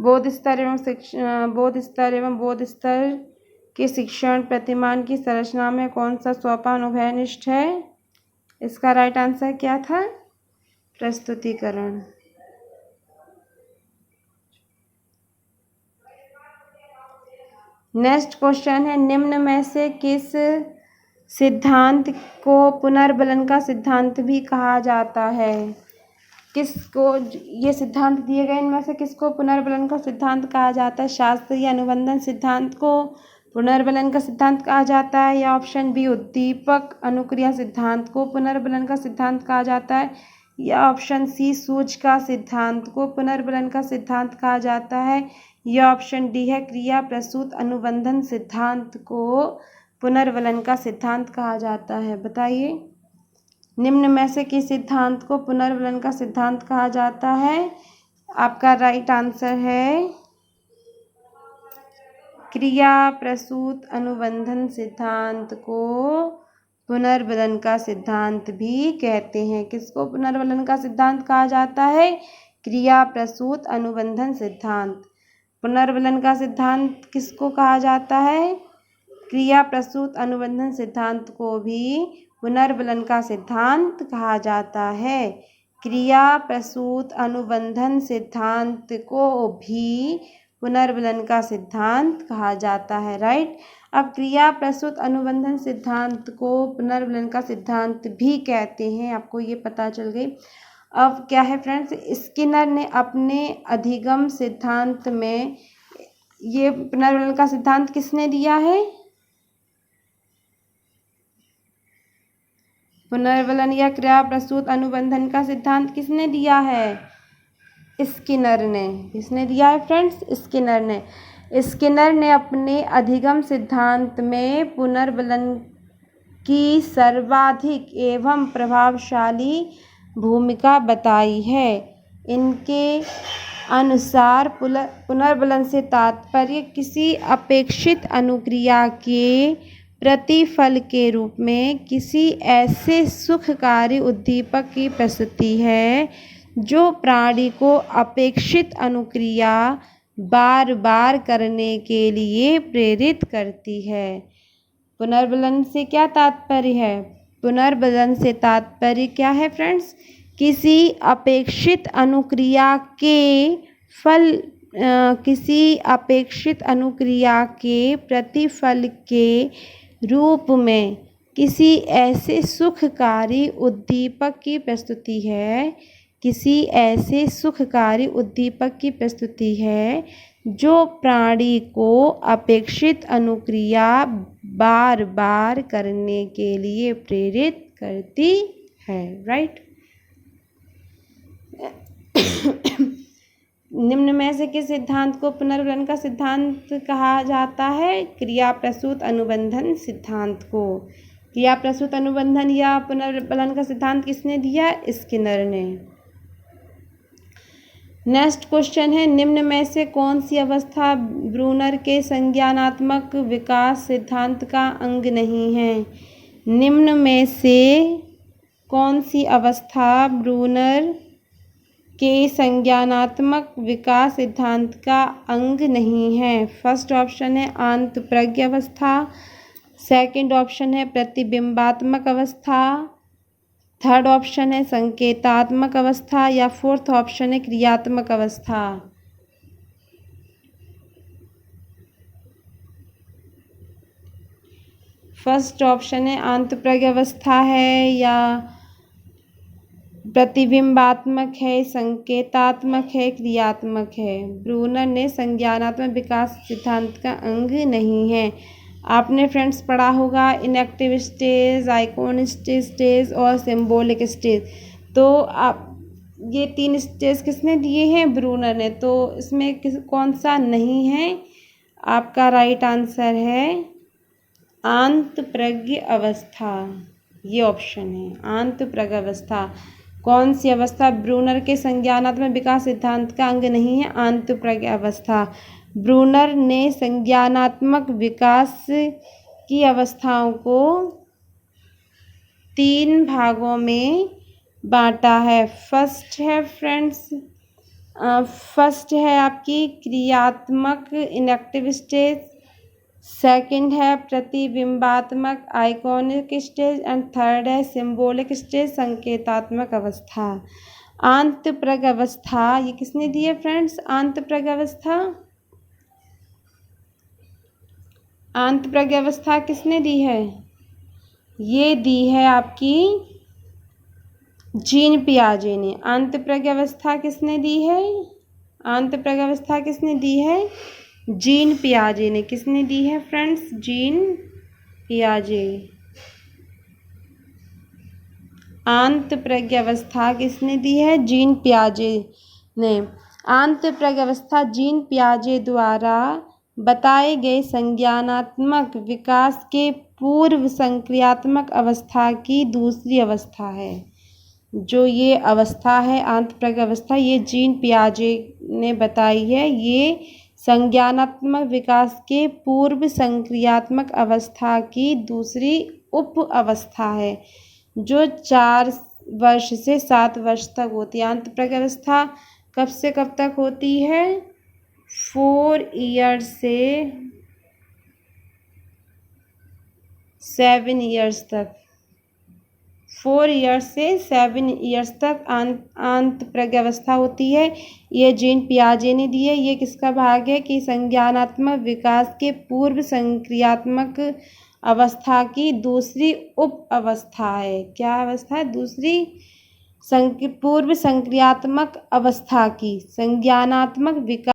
बोध स्तर के शिक्षण प्रतिमान की संरचना में कौन सा सोपान उभयनिष्ठ है? इसका राइट आंसर क्या था? प्रस्तुतिकरण। नेक्स्ट क्वेश्चन है, निम्न में से किस सिद्धांत को पुनर्बलन का सिद्धांत भी कहा जाता है? किसको ये सिद्धांत दिए गए, इनमें से किसको पुनर्बलन का सिद्धांत कहा जाता है? शास्त्रीय अनुबंधन सिद्धांत को पुनर्बलन का सिद्धांत कहा जाता है, या ऑप्शन बी उद्दीपक अनुक्रिया सिद्धांत को पुनर्बलन का सिद्धांत कहा जाता है, या ऑप्शन सी सूचका सिद्धांत को पुनर्बलन का सिद्धांत कहा जाता है, या ऑप्शन डी है क्रिया प्रसूत अनुबंधन सिद्धांत को पुनर्बलन का सिद्धांत कहा जाता है? बताइए, निम्न में से किस सिद्धांत को पुनर्बलन का सिद्धांत कहा जाता है? आपका राइट आंसर है क्रिया प्रसूत अनुबंधन सिद्धांत को पुनर्बलन का सिद्धांत भी कहते हैं। किसको पुनर्बलन का सिद्धांत कहा जाता है? क्रिया प्रसूत अनुबंधन सिद्धांत। पुनर्बलन का सिद्धांत किसको कहा जाता है? क्रिया प्रसूत अनुबंधन सिद्धांत को भी पुनर्बलन का सिद्धांत कहा जाता है। क्रिया प्रसूत अनुबंधन सिद्धांत को भी पुनर्बलन का सिद्धांत कहा जाता है। राइट। अब क्रिया प्रसूत अनुबंधन सिद्धांत को पुनर्बलन का सिद्धांत भी कहते हैं, आपको ये पता चल गई। अब क्या है फ्रेंड्स, स्किनर ने अपने अधिगम सिद्धांत में ये पुनर्बलन का सिद्धांत किसने दिया है? पुनर्बलन या क्रिया प्रसूत अनुबंधन का सिद्धांत किसने दिया है? स्किनर ने। किसने दिया है फ्रेंड्स? स्किनर ने। स्किनर ने अपने अधिगम सिद्धांत में पुनर्बलन की सर्वाधिक एवं प्रभावशाली भूमिका बताई है। इनके अनुसार पुनर्बलन से तात्पर्य किसी अपेक्षित अनुक्रिया के प्रतिफल के रूप में किसी ऐसे सुखकारी उद्दीपक की प्रस्तुति है जो प्राणी को अपेक्षित अनुक्रिया बार बार करने के लिए प्रेरित करती है। पुनर्बलन से क्या तात्पर्य है? पुनर्बलन से तात्पर्य क्या है फ्रेंड्स? किसी अपेक्षित अनुक्रिया के प्रतिफल के रूप में किसी ऐसे सुखकारी उद्दीपक की प्रस्तुति है। किसी ऐसे सुखकारी उद्दीपक की प्रस्तुति है जो प्राणी को अपेक्षित अनुक्रिया बार बार करने के लिए प्रेरित करती है। राइट। निम्न में से किस सिद्धांत को पुनर्बलन का सिद्धांत कहा जाता है? क्रिया प्रसूत अनुबंधन सिद्धांत को। क्रिया प्रसूत अनुबंधन या पुनर्बलन का सिद्धांत किसने दिया? स्किनर ने। नेक्स्ट क्वेश्चन है, निम्न में से कौन सी अवस्था ब्रूनर के संज्ञानात्मक विकास सिद्धांत का अंग नहीं है? निम्न में से कौन सी अवस्था ब्रूनर के संज्ञानात्मक विकास सिद्धांत का अंग नहीं है? फर्स्ट ऑप्शन है आंतप्रज्ञ अवस्था, सेकंड ऑप्शन है प्रतिबिंबात्मक अवस्था, थर्ड ऑप्शन है संकेतात्मक अवस्था, या फोर्थ ऑप्शन है क्रियात्मक अवस्था। फर्स्ट ऑप्शन है आंतप्रज्ञ अवस्था है, या प्रतिबिंबात्मक है, संकेतात्मक है, क्रियात्मक है। ब्रूनर ने संज्ञानात्मक विकास सिद्धांत का अंग नहीं है। आपने फ्रेंड्स पढ़ा होगा इनएक्टिव स्टेज, आइकॉनिक स्टेज और सिंबॉलिक स्टेज। तो आप ये 3 स्टेज किसने दिए हैं? ब्रूनर ने। तो इसमें कौन सा नहीं है? आपका राइट आंसर है आंतप्रज्ञ अवस्था। ये ऑप्शन है आंतप्रज्ञ अवस्था। कौन सी अवस्था ब्रूनर के संज्ञानात्मक विकास सिद्धांत का अंग नहीं है? आंतप्रज्ञ अवस्था। ब्रूनर ने संज्ञानात्मक विकास की अवस्थाओं को 3 भागों में बांटा है। फर्स्ट है फ्रेंड्स फर्स्ट है आपकी क्रियात्मक इनएक्टिव स्टेज, सेकंड है प्रतिबिंबात्मक आइकॉनिक स्टेज एंड थर्ड है सिंबॉलिक स्टेज संकेतात्मक अवस्था। आंतप्रग अवस्था ये किसने दी है फ्रेंड्स? आंतप्रग अवस्था, आंतप्रग अवस्था किसने दी है? ये दी है आपकी जीन पियाजे ने। आंतप्रग अवस्था किसने दी है? आंतप्रग अवस्था किसने दी है? जीन पियाजे ने। किसने दी है फ्रेंड्स? जीन पियाजे। आंतप्रग अवस्था किसने दी है? जीन पियाजे ने। आंतप्रग अवस्था जीन पियाजे द्वारा बताए गए संज्ञानात्मक विकास के पूर्व संक्रियात्मक अवस्था की दूसरी अवस्था है। जो ये अवस्था है आंतप्रग अवस्था, ये जीन पियाजे ने बताई है। ये संज्ञानात्मक विकास के पूर्व संक्रियात्मक अवस्था की दूसरी उप अवस्था है, जो 4 वर्ष से 7 वर्ष तक होती है। आंतप्रग अवस्था कब से कब तक होती है? 4 ईयर्स से 7 ईयर्स तक। 4 ईयर्स से 7 ईयर्स तक आंतप्रग अवस्था होती है। ये जीन पियाजे ने दी है। ये किसका भाग है? कि संज्ञानात्मक विकास के पूर्व संक्रियात्मक अवस्था की दूसरी उप अवस्था है। क्या अवस्था है? दूसरी पूर्व संक्रियात्मक अवस्था की संज्ञानात्मक विकास